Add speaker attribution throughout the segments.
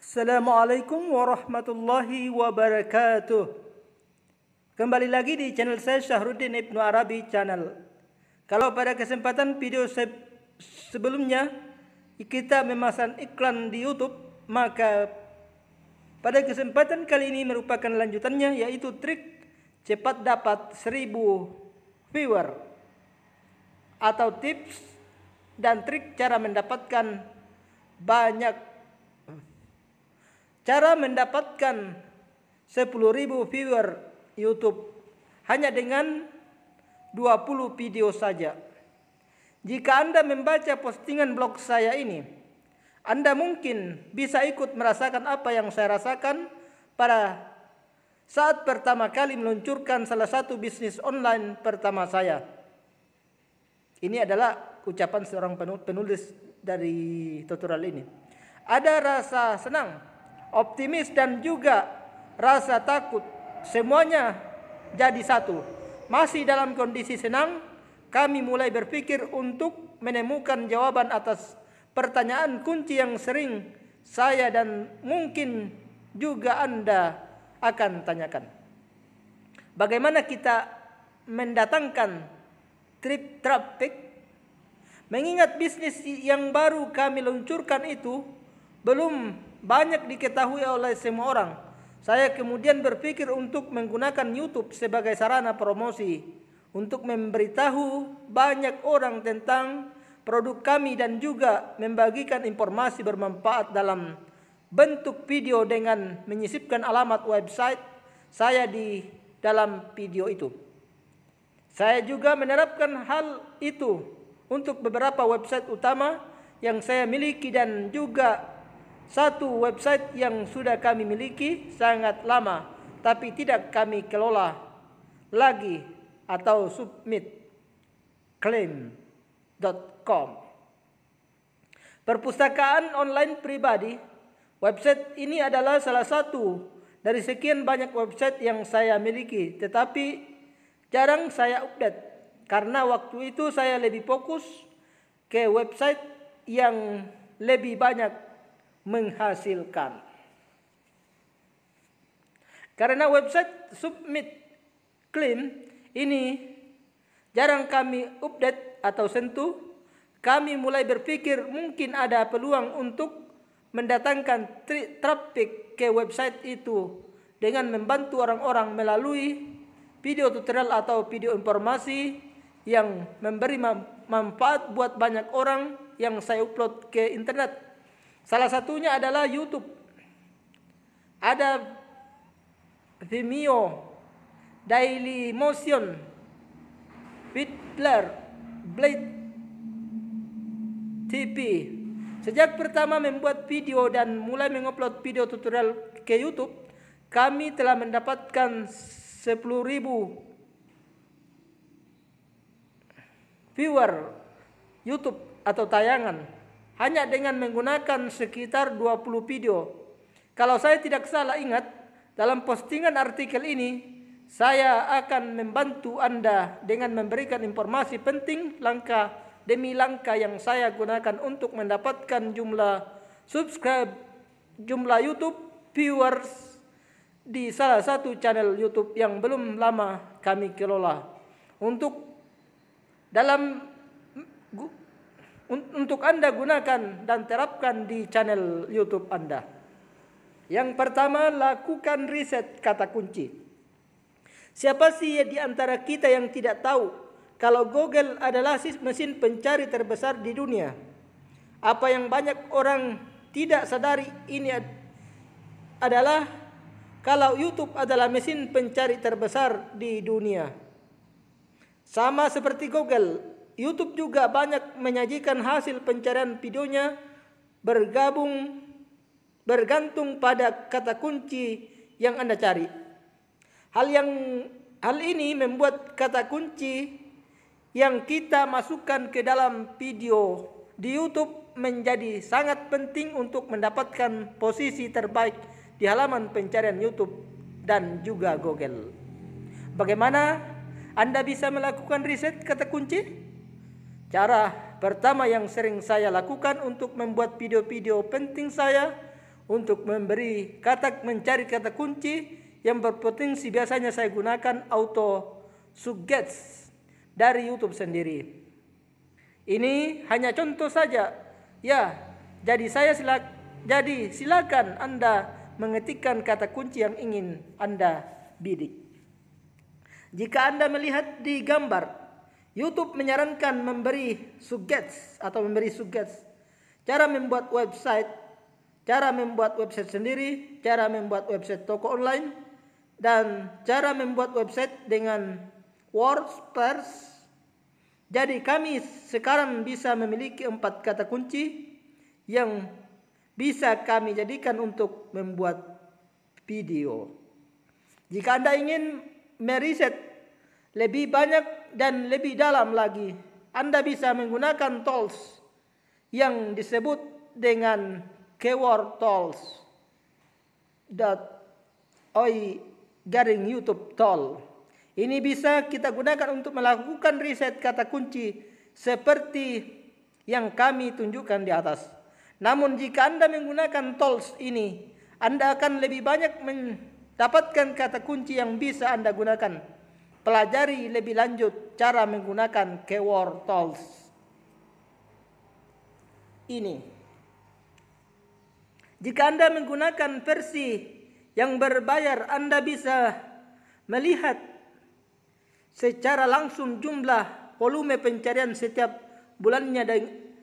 Speaker 1: Assalamualaikum warahmatullahi wabarakatuh. Kembali lagi di channel saya Syahruddin Ibnu Arabi Channel. Kalau pada kesempatan video sebelumnya kita memasang iklan di YouTube, maka pada kesempatan kali ini merupakan lanjutannya, yaitu trik cepat dapat 1000 viewer atau tips dan trik cara mendapatkan 10.000 viewer YouTube hanya dengan 20 video saja. Jika Anda membaca postingan blog saya ini, Anda mungkin bisa ikut merasakan apa yang saya rasakan pada saat pertama kali meluncurkan salah satu bisnis online pertama saya. Ini adalah ucapan seorang penulis dari tutorial ini. Ada rasa senang, optimis, dan juga rasa takut. Semuanya jadi satu. Masih dalam kondisi senang, kami mulai berpikir untuk menemukan jawaban atas pertanyaan kunci yang sering saya dan mungkin juga Anda akan tanyakan. Bagaimana kita mendatangkan traffic? Mengingat bisnis yang baru kami luncurkan itu belum banyak diketahui oleh semua orang, saya kemudian berpikir untuk menggunakan YouTube sebagai sarana promosi untuk memberitahu banyak orang tentang produk kami dan juga membagikan informasi bermanfaat dalam bentuk video dengan menyisipkan alamat website saya di dalam video itu. Saya juga menerapkan hal itu untuk beberapa website utama yang saya miliki dan juga satu website yang sudah kami miliki sangat lama tapi tidak kami kelola lagi, atau submitclaim.com. Perpustakaan online pribadi. Website ini adalah salah satu dari sekian banyak website yang saya miliki, tetapi jarang saya update karena waktu itu saya lebih fokus ke website yang lebih banyak menghasilkan. Karena website Submit Claim ini jarang kami update atau sentuh, kami mulai berpikir mungkin ada peluang untuk mendatangkan traffic ke website itu dengan membantu orang-orang melalui video tutorial atau video informasi yang memberi manfaat buat banyak orang yang saya upload ke internet. Salah satunya adalah YouTube. Ada Vimeo, Dailymotion, Vidler, Blade TV. Sejak pertama membuat video dan mulai mengupload video tutorial ke YouTube, kami telah mendapatkan 10.000 viewer YouTube atau tayangan hanya dengan menggunakan sekitar 20 video. Kalau saya tidak salah ingat, dalam postingan artikel ini saya akan membantu Anda dengan memberikan informasi penting langkah demi langkah yang saya gunakan untuk mendapatkan jumlah subscribe, jumlah YouTube viewers di salah satu channel YouTube yang belum lama kami kelola. Untuk Anda gunakan dan terapkan di channel YouTube Anda. Yang pertama, lakukan riset kata kunci. Siapa sih di antara kita yang tidak tahu kalau Google adalah mesin pencari terbesar di dunia? Apa yang banyak orang tidak sadari ini adalah kalau YouTube adalah mesin pencari terbesar di dunia. Sama seperti Google, YouTube juga banyak menyajikan hasil pencarian videonya bergantung pada kata kunci yang Anda cari. Hal ini membuat kata kunci yang kita masukkan ke dalam video di YouTube menjadi sangat penting untuk mendapatkan posisi terbaik di halaman pencarian YouTube dan juga Google. Bagaimana Anda bisa melakukan riset kata kunci? Cara pertama yang sering saya lakukan untuk membuat video-video penting saya untuk mencari kata kunci yang berpotensi. Biasanya saya gunakan auto suggest dari YouTube sendiri. Ini hanya contoh saja. Ya, jadi silakan Anda mengetikkan kata kunci yang ingin Anda bidik. Jika Anda melihat di gambar, YouTube menyarankan memberi suggest cara membuat website sendiri, cara membuat website toko online, dan cara membuat website dengan WordPress. Jadi kami sekarang bisa memiliki 4 kata kunci yang bisa kami jadikan untuk membuat video. Jika Anda ingin meriset lebih banyak dan lebih dalam lagi, Anda bisa menggunakan tools yang disebut dengan keyword tools.oi garing YouTube tool. Ini bisa kita gunakan untuk melakukan riset kata kunci seperti yang kami tunjukkan di atas. Namun jika Anda menggunakan tools ini, Anda akan lebih banyak mendapatkan kata kunci yang bisa Anda gunakan. Pelajari lebih lanjut cara menggunakan keyword tools ini. Jika Anda menggunakan versi yang berbayar, Anda bisa melihat secara langsung jumlah volume pencarian setiap bulannya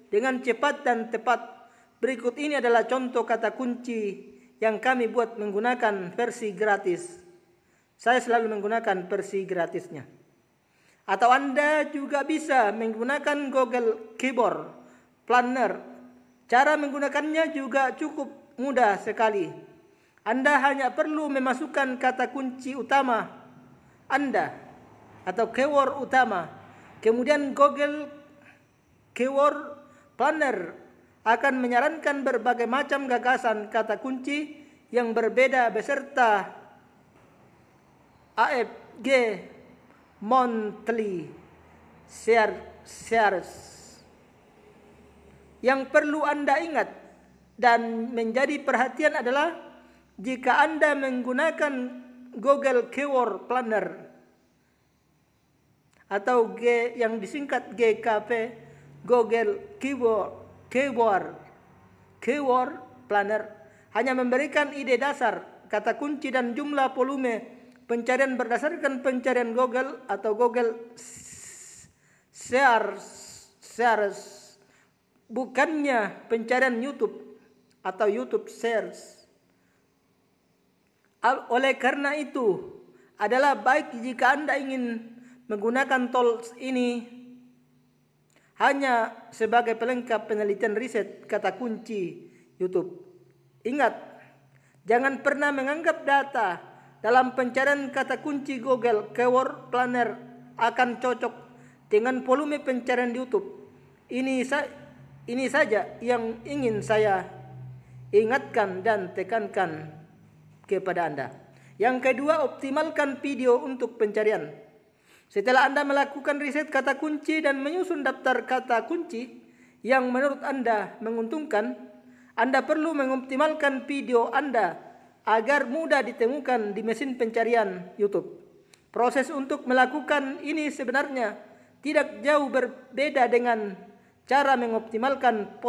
Speaker 1: dengan cepat dan tepat. Berikut ini adalah contoh kata kunci yang kami buat menggunakan versi gratis. Saya selalu menggunakan versi gratisnya. Atau Anda juga bisa menggunakan Google Keyword Planner. Cara menggunakannya juga cukup mudah sekali. Anda hanya perlu memasukkan kata kunci utama Anda atau keyword utama. Kemudian Google Keyword Planner akan menyarankan berbagai macam gagasan kata kunci yang berbeda beserta AFG monthly shares. Yang perlu Anda ingat dan menjadi perhatian adalah jika Anda menggunakan Google Keyword Planner atau yang disingkat GKP, Google Keyword Planner hanya memberikan ide dasar kata kunci dan jumlah volume pencarian berdasarkan pencarian Google atau Google shares, bukannya pencarian YouTube atau YouTube shares. Oleh karena itu, adalah baik jika Anda ingin menggunakan tools ini hanya sebagai pelengkap penelitian riset kata kunci YouTube. Ingat, jangan pernah menganggap data dalam pencarian kata kunci Google Keyword Planner akan cocok dengan volume pencarian YouTube. Ini saja yang ingin saya ingatkan dan tekankan kepada Anda. Yang kedua, optimalkan video untuk pencarian. Setelah Anda melakukan riset kata kunci dan menyusun daftar kata kunci yang menurut Anda menguntungkan, Anda perlu mengoptimalkan video Anda agar mudah ditemukan di mesin pencarian YouTube. Proses untuk melakukan ini sebenarnya tidak jauh berbeda dengan cara mengoptimalkan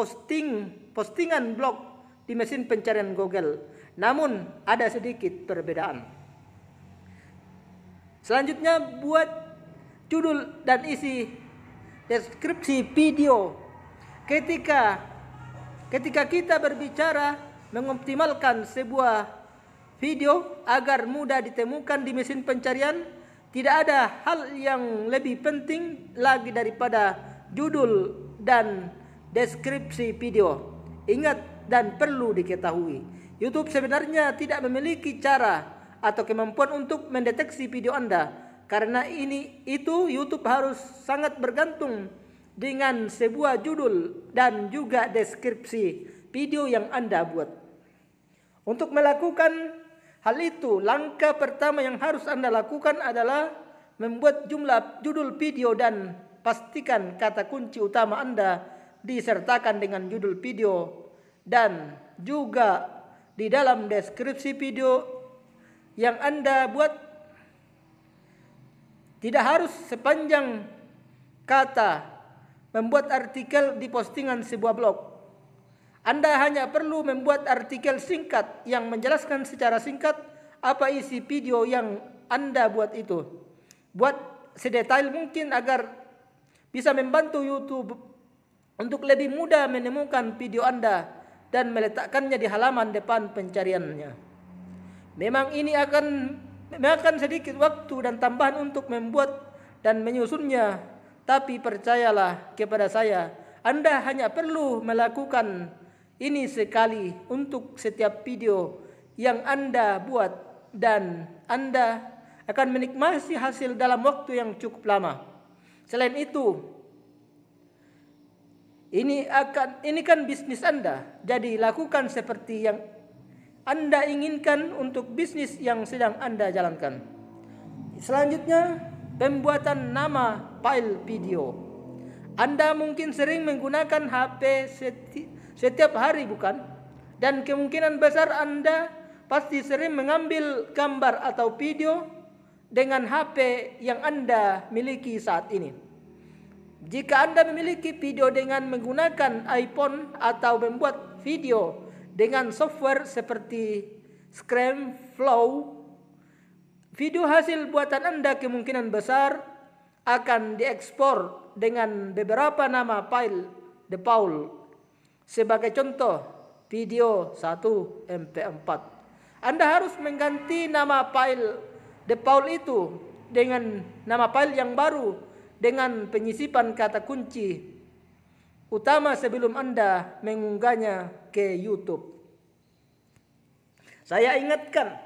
Speaker 1: postingan blog di mesin pencarian Google. Namun ada sedikit perbedaan. Selanjutnya, buat judul dan isi deskripsi video. Ketika kita berbicara mengoptimalkan sebuah video agar mudah ditemukan di mesin pencarian, tidak ada hal yang lebih penting lagi daripada judul dan deskripsi video. Ingat dan perlu diketahui, YouTube sebenarnya tidak memiliki cara atau kemampuan untuk mendeteksi video Anda. Karena itu YouTube harus sangat bergantung dengan sebuah judul dan juga deskripsi video yang Anda buat. Untuk melakukan hal itu, langkah pertama yang harus Anda lakukan adalah membuat judul video dan pastikan kata kunci utama Anda disertakan dengan judul video dan juga di dalam deskripsi video yang Anda buat. Tidak harus sepanjang kata membuat artikel di postingan sebuah blog. Anda hanya perlu membuat artikel singkat yang menjelaskan secara singkat apa isi video yang Anda buat itu. Buat sedetail mungkin agar bisa membantu YouTube untuk lebih mudah menemukan video Anda dan meletakkannya di halaman depan pencariannya. Memang ini akan memakan sedikit waktu dan tambahan untuk membuat dan menyusunnya, tapi percayalah kepada saya, Anda hanya perlu melakukan ini sekali untuk setiap video yang Anda buat dan Anda akan menikmati hasil dalam waktu yang cukup lama. Selain itu, ini kan bisnis Anda, jadi lakukan seperti yang Anda inginkan untuk bisnis yang sedang Anda jalankan. Selanjutnya, pembuatan nama file video. Anda mungkin sering menggunakan HP setiap hari, bukan? Dan kemungkinan besar Anda pasti sering mengambil gambar atau video dengan HP yang Anda miliki saat ini. Jika Anda memiliki video dengan menggunakan iPhone atau membuat video dengan software seperti ScreenFlow, video hasil buatan Anda kemungkinan besar akan diekspor dengan beberapa nama file default. Sebagai contoh, video 1 MP4. Anda harus mengganti nama file default itu dengan nama file yang baru dengan penyisipan kata kunci utama sebelum Anda mengunggahnya ke YouTube. Saya ingatkan,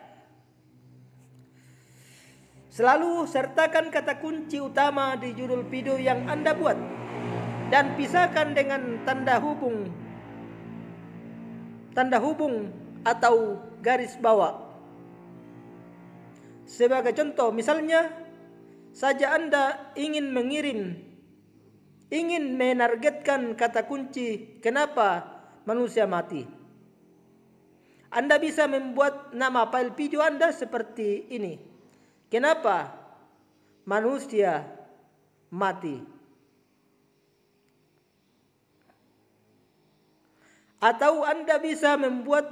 Speaker 1: selalu sertakan kata kunci utama di judul video yang Anda buat dan pisahkan dengan tanda hubung atau garis bawah. Sebagai contoh, misalnya saja Anda ingin menargetkan kata kunci kenapa manusia mati. Anda bisa membuat nama file video Anda seperti ini. Kenapa manusia mati? Atau Anda bisa membuat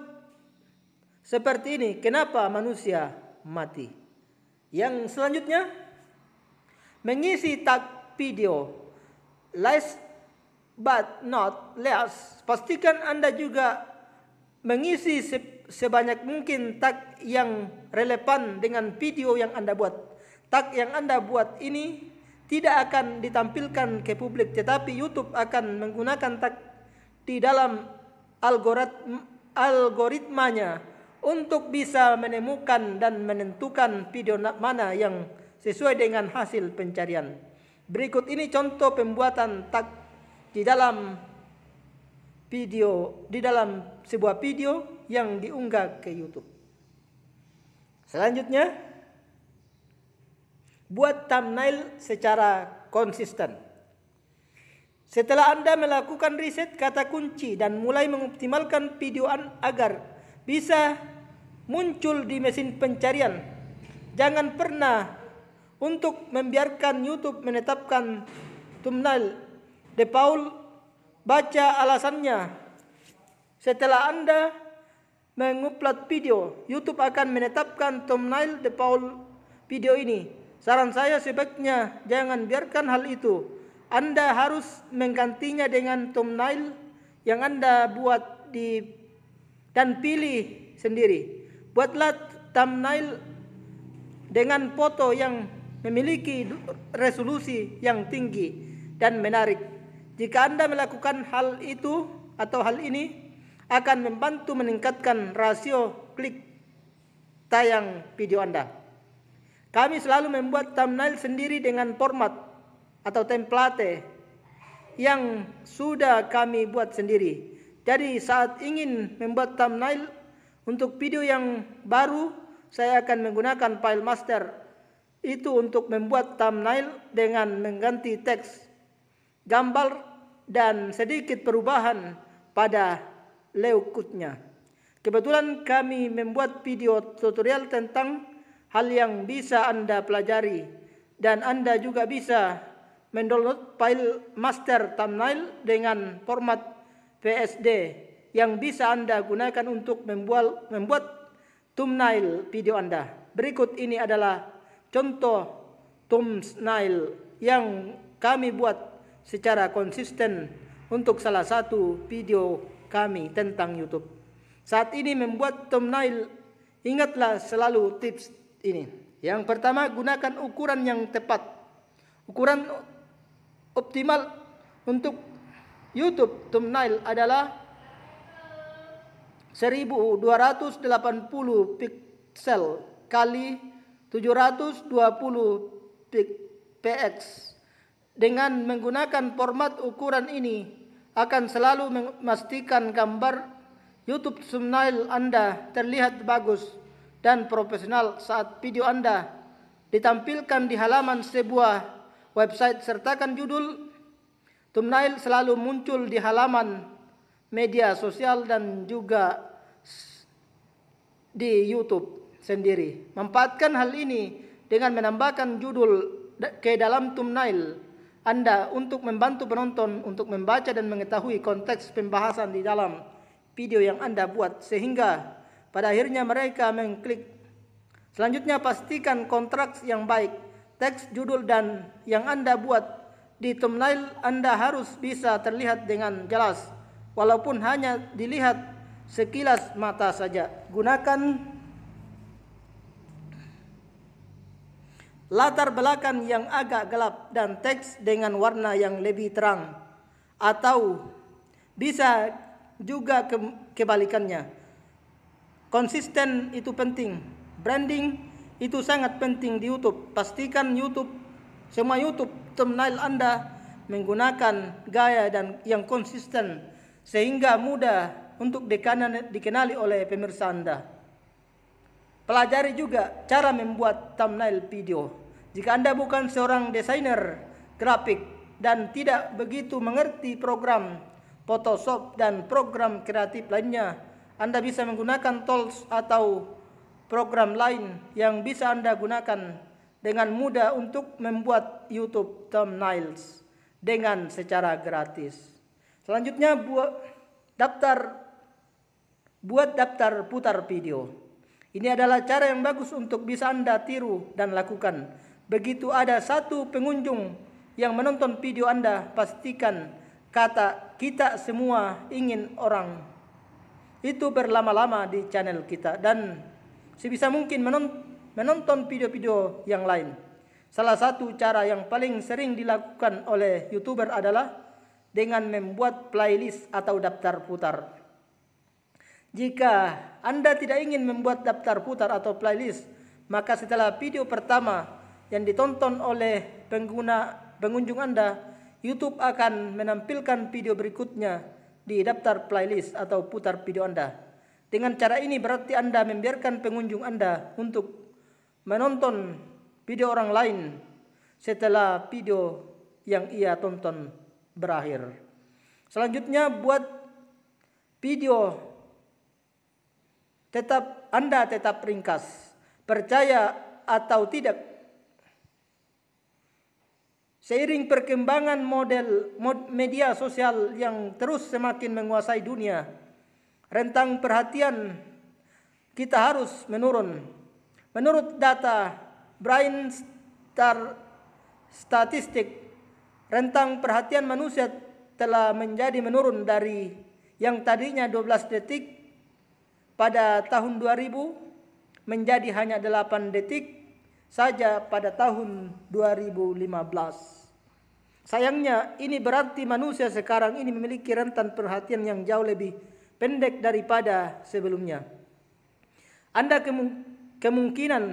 Speaker 1: seperti ini. Kenapa manusia mati? Yang selanjutnya, mengisi tag video. Last but not least, pastikan Anda juga mengisi sebanyak mungkin tag yang relevan dengan video yang Anda buat. Tag yang Anda buat ini tidak akan ditampilkan ke publik, tetapi YouTube akan menggunakan tag di dalam algoritmanya untuk bisa menemukan dan menentukan video mana yang sesuai dengan hasil pencarian. Berikut ini contoh pembuatan tag di dalam sebuah video yang diunggah ke YouTube. Selanjutnya, buat thumbnail secara konsisten. Setelah Anda melakukan riset kata kunci dan mulai mengoptimalkan video agar bisa muncul di mesin pencarian, jangan pernah untuk membiarkan YouTube menetapkan thumbnail default. Baca alasannya. Setelah Anda mengupload video, YouTube akan menetapkan thumbnail default video ini. Saran saya sebaiknya jangan biarkan hal itu. Anda harus menggantinya dengan thumbnail yang Anda buat dan pilih sendiri. Buatlah thumbnail dengan foto yang memiliki resolusi yang tinggi dan menarik. Jika Anda melakukan hal ini akan membantu meningkatkan rasio klik tayang video Anda. Kami selalu membuat thumbnail sendiri dengan format atau template yang sudah kami buat sendiri. Jadi saat ingin membuat thumbnail untuk video yang baru, saya akan menggunakan file master itu untuk membuat thumbnail dengan mengganti teks, gambar, dan sedikit perubahan pada layoutnya. Kebetulan kami membuat video tutorial tentang hal yang bisa Anda pelajari, dan Anda juga bisa mendownload file master thumbnail dengan format PSD yang bisa Anda gunakan untuk membuat thumbnail video Anda. Berikut ini adalah contoh thumbnail yang kami buat secara konsisten untuk salah satu video kami tentang YouTube. Saat ini membuat thumbnail, ingatlah selalu tips ini. Yang pertama, gunakan ukuran yang tepat. Ukuran optimal untuk YouTube thumbnail adalah 1280 pixel kali 720 px. Dengan menggunakan format ukuran ini akan selalu memastikan gambar YouTube thumbnail Anda terlihat bagus dan profesional saat video Anda ditampilkan di halaman sebuah website. Sertakan judul thumbnail selalu muncul di halaman media sosial dan juga di YouTube sendiri. Manfaatkan hal ini dengan menambahkan judul ke dalam thumbnail Anda untuk membantu penonton untuk membaca dan mengetahui konteks pembahasan di dalam video yang Anda buat, sehingga pada akhirnya mereka mengklik. Selanjutnya, pastikan kontras yang baik. Teks, judul, dan yang Anda buat di thumbnail Anda harus bisa terlihat dengan jelas, walaupun hanya dilihat sekilas mata saja. Gunakan latar belakang yang agak gelap dan teks dengan warna yang lebih terang, atau bisa juga kebalikannya. Konsisten itu penting. Branding itu sangat penting di YouTube. Pastikan semua YouTube thumbnail Anda menggunakan gaya dan yang konsisten sehingga mudah untuk dikenali oleh pemirsa Anda. Pelajari juga cara membuat thumbnail video. Jika Anda bukan seorang desainer grafik dan tidak begitu mengerti program Photoshop dan program kreatif lainnya, Anda bisa menggunakan tools atau program lain yang bisa Anda gunakan dengan mudah untuk membuat YouTube thumbnails dengan secara gratis. Selanjutnya, buat daftar putar video. Ini adalah cara yang bagus untuk bisa Anda tiru dan lakukan. Begitu ada satu pengunjung yang menonton video Anda, pastikan kata "kita semua ingin orang" itu berlama-lama di channel kita, dan sebisa mungkin menonton video-video yang lain. Salah satu cara yang paling sering dilakukan oleh YouTuber adalah dengan membuat playlist atau daftar putar. Jika Anda tidak ingin membuat daftar putar atau playlist, maka setelah video pertama yang ditonton oleh pengunjung Anda, YouTube akan menampilkan video berikutnya di daftar playlist atau putar video Anda. Dengan cara ini berarti Anda membiarkan pengunjung Anda untuk menonton video orang lain setelah video yang ia tonton berakhir. Selanjutnya, buat video Anda tetap ringkas. Percaya atau tidak, seiring perkembangan media sosial yang terus semakin menguasai dunia, rentang perhatian kita harus menurun. Menurut data Brain Statistic, rentang perhatian manusia telah menurun dari yang tadinya 12 detik pada tahun 2000 menjadi hanya 8 detik saja pada tahun 2015. Sayangnya, ini berarti manusia sekarang ini memiliki rentan perhatian yang jauh lebih pendek daripada sebelumnya. Anda kemungkinan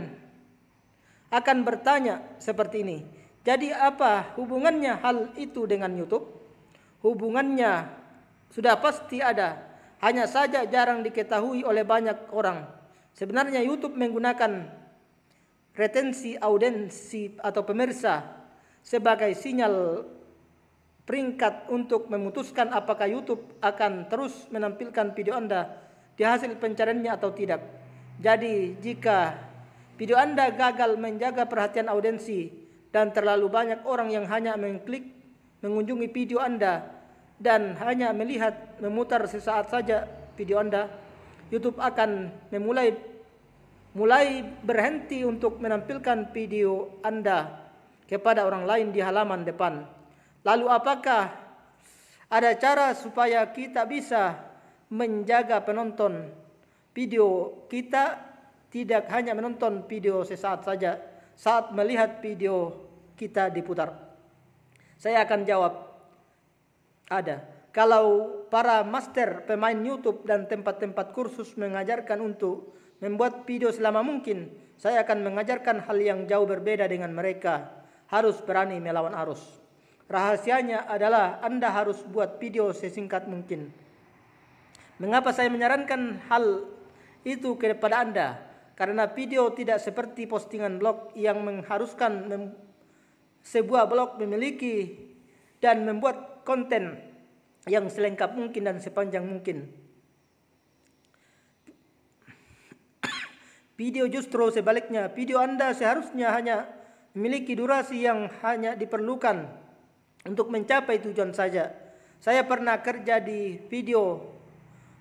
Speaker 1: akan bertanya seperti ini, jadi apa hubungannya hal itu dengan YouTube? Hubungannya sudah pasti ada, hanya saja jarang diketahui oleh banyak orang. Sebenarnya YouTube menggunakan retensi audiensi atau pemirsa sebagai sinyal peringkat untuk memutuskan apakah YouTube akan terus menampilkan video Anda di hasil pencariannya atau tidak. Jadi jika video Anda gagal menjaga perhatian audiensi dan terlalu banyak orang yang hanya mengklik mengunjungi video Anda dan hanya melihat memutar sesaat saja video Anda, YouTube akan mulai berhenti untuk menampilkan video Anda kepada orang lain di halaman depan. Lalu apakah ada cara supaya kita bisa menjaga penonton video kita tidak hanya menonton video sesaat saja saat melihat video kita diputar? Saya akan jawab, ada. Kalau para master pemain YouTube dan tempat-tempat kursus mengajarkan untuk membuat video selama mungkin, saya akan mengajarkan hal yang jauh berbeda dengan mereka. Harus berani melawan arus. Rahasianya adalah Anda harus buat video sesingkat mungkin. Mengapa saya menyarankan hal itu kepada Anda? Karena video tidak seperti postingan blog yang mengharuskan sebuah blog memiliki dan membuat konten yang selengkap mungkin dan sepanjang mungkin. Video justru sebaliknya, video Anda seharusnya hanya memiliki durasi yang hanya diperlukan untuk mencapai tujuan saja. Saya pernah kerja di video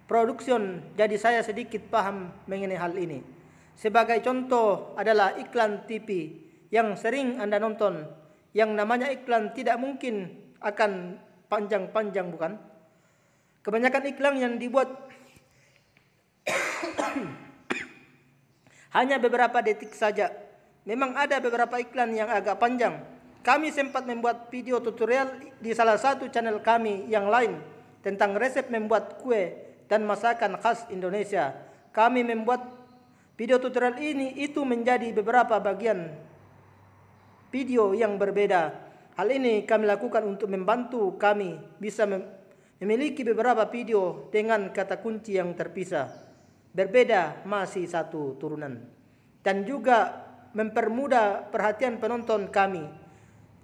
Speaker 1: production, jadi saya sedikit paham mengenai hal ini. Sebagai contoh adalah iklan TV yang sering Anda nonton. Yang namanya iklan tidak mungkin akan panjang-panjang, bukan? Kebanyakan iklan yang dibuat hanya beberapa detik saja. Memang ada beberapa iklan yang agak panjang. Kami sempat membuat video tutorial di salah satu channel kami yang lain tentang resep membuat kue dan masakan khas Indonesia. Kami membuat video tutorial itu menjadi beberapa bagian video yang berbeda. Hal ini kami lakukan untuk membantu kami bisa memiliki beberapa video dengan kata kunci yang terpisah, berbeda masih satu turunan, dan juga mempermudah perhatian penonton kami.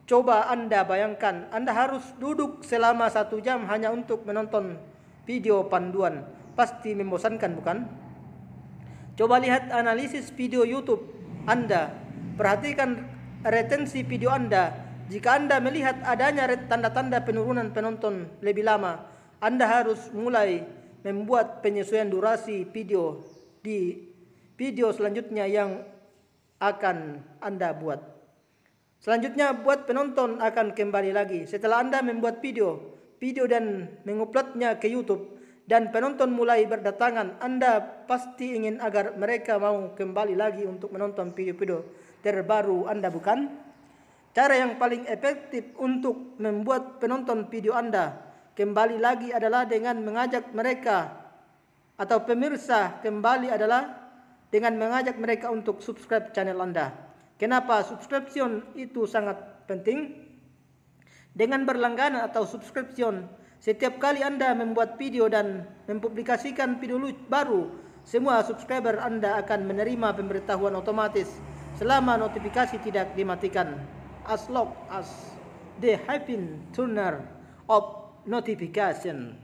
Speaker 1: Coba Anda bayangkan, Anda harus duduk selama 1 jam hanya untuk menonton video panduan. Pasti membosankan, bukan? Coba lihat analisis video YouTube Anda. Perhatikan retensi video Anda. Jika Anda melihat adanya tanda-tanda penurunan penonton lebih lama, Anda harus mulai membuat penyesuaian durasi video di video selanjutnya yang akan Anda buat. Selanjutnya, buat penonton akan kembali lagi. Setelah Anda membuat video dan menguploadnya ke YouTube dan penonton mulai berdatangan, Anda pasti ingin agar mereka mau kembali lagi untuk menonton video-video terbaru Anda, bukan? Cara yang paling efektif untuk membuat penonton video Anda kembali lagi adalah dengan mengajak mereka atau pemirsa kembali adalah dengan mengajak mereka untuk subscribe channel Anda. Kenapa subscription itu sangat penting? Dengan berlangganan atau subscription, setiap kali Anda membuat video dan mempublikasikan video baru, semua subscriber Anda akan menerima pemberitahuan otomatis selama notifikasi tidak dimatikan. As long as they have been turner of notification.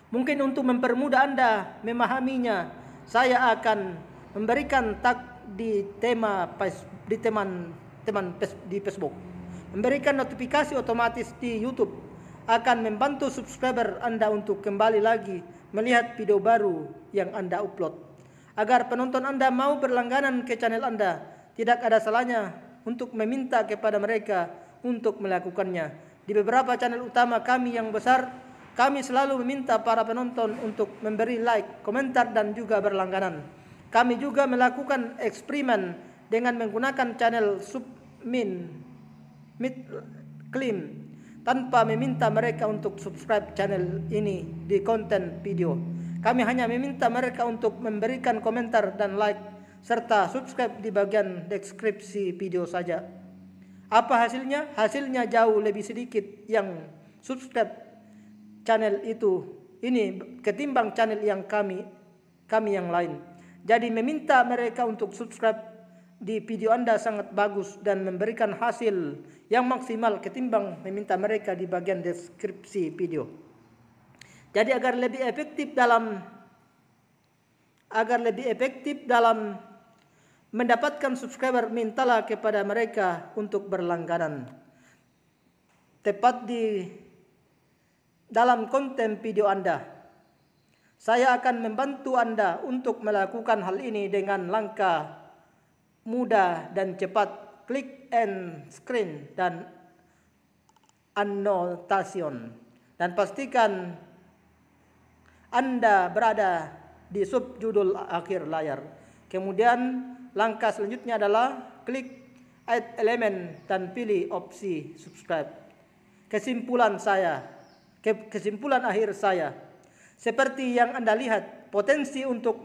Speaker 1: Mungkin untuk mempermudah Anda memahaminya, saya akan memberikan tag di di Facebook. Memberikan notifikasi otomatis di YouTube akan membantu subscriber Anda untuk kembali lagi melihat video baru yang Anda upload. Agar penonton Anda mau berlangganan ke channel Anda, tidak ada salahnya untuk meminta kepada mereka untuk melakukannya. Di beberapa channel utama kami yang besar, kami selalu meminta para penonton untuk memberi like, komentar, dan juga berlangganan. Kami juga melakukan eksperimen dengan menggunakan channel submin claim tanpa meminta mereka untuk subscribe channel ini di konten video. Kami hanya meminta mereka untuk memberikan komentar dan like serta subscribe di bagian deskripsi video saja. Apa hasilnya? Hasilnya jauh lebih sedikit yang subscribe channel ini ketimbang channel yang kami yang lain. Jadi meminta mereka untuk subscribe di video Anda sangat bagus dan memberikan hasil yang maksimal ketimbang meminta mereka di bagian deskripsi video. Jadi agar lebih efektif dalam mendapatkan subscriber, mintalah kepada mereka untuk berlangganan. Tepat di dalam konten video Anda. Saya akan membantu Anda untuk melakukan hal ini dengan langkah mudah dan cepat. Klik and screen dan annotation. Dan pastikan Anda berada di subjudul akhir layar. Kemudian langkah selanjutnya adalah klik add elemen dan pilih opsi subscribe. Kesimpulan akhir saya, seperti yang Anda lihat, potensi untuk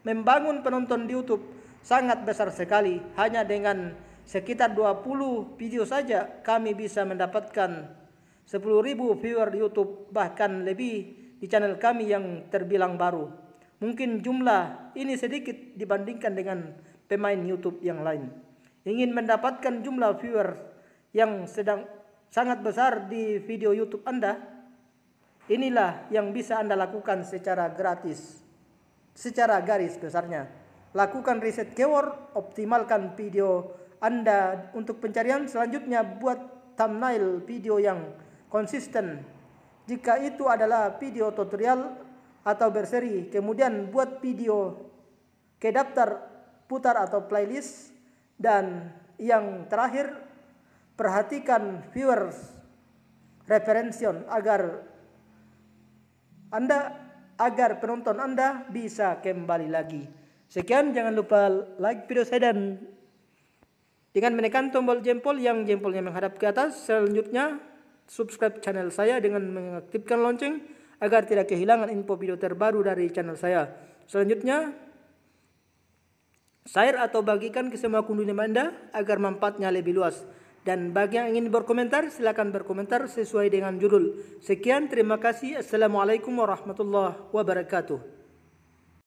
Speaker 1: membangun penonton di YouTube sangat besar sekali. Hanya dengan sekitar 20 video saja kami bisa mendapatkan 10.000 viewer YouTube, bahkan lebih di channel kami yang terbilang baru. Mungkin jumlah ini sedikit dibandingkan dengan pemain YouTube yang lain. Ingin mendapatkan jumlah viewer yang sangat besar di video YouTube Anda? Inilah yang bisa Anda lakukan secara gratis, secara garis besarnya. Lakukan riset keyword, optimalkan video Anda untuk pencarian. Selanjutnya buat thumbnail video yang konsisten. Jika itu adalah video tutorial atau berseri, kemudian buat video ke daftar putar atau playlist. Dan yang terakhir, perhatikan viewers referension agar penonton Anda bisa kembali lagi. Sekian, jangan lupa like video saya dan dengan menekan tombol jempol yang jempolnya menghadap ke atas. Selanjutnya, subscribe channel saya dengan mengaktifkan lonceng agar tidak kehilangan info video terbaru dari channel saya. Selanjutnya, share atau bagikan ke semua kunjungan Anda agar manfaatnya lebih luas. Dan bagi yang ingin berkomentar, silakan berkomentar sesuai dengan judul. Sekian, terima kasih. Assalamualaikum warahmatullahi wabarakatuh.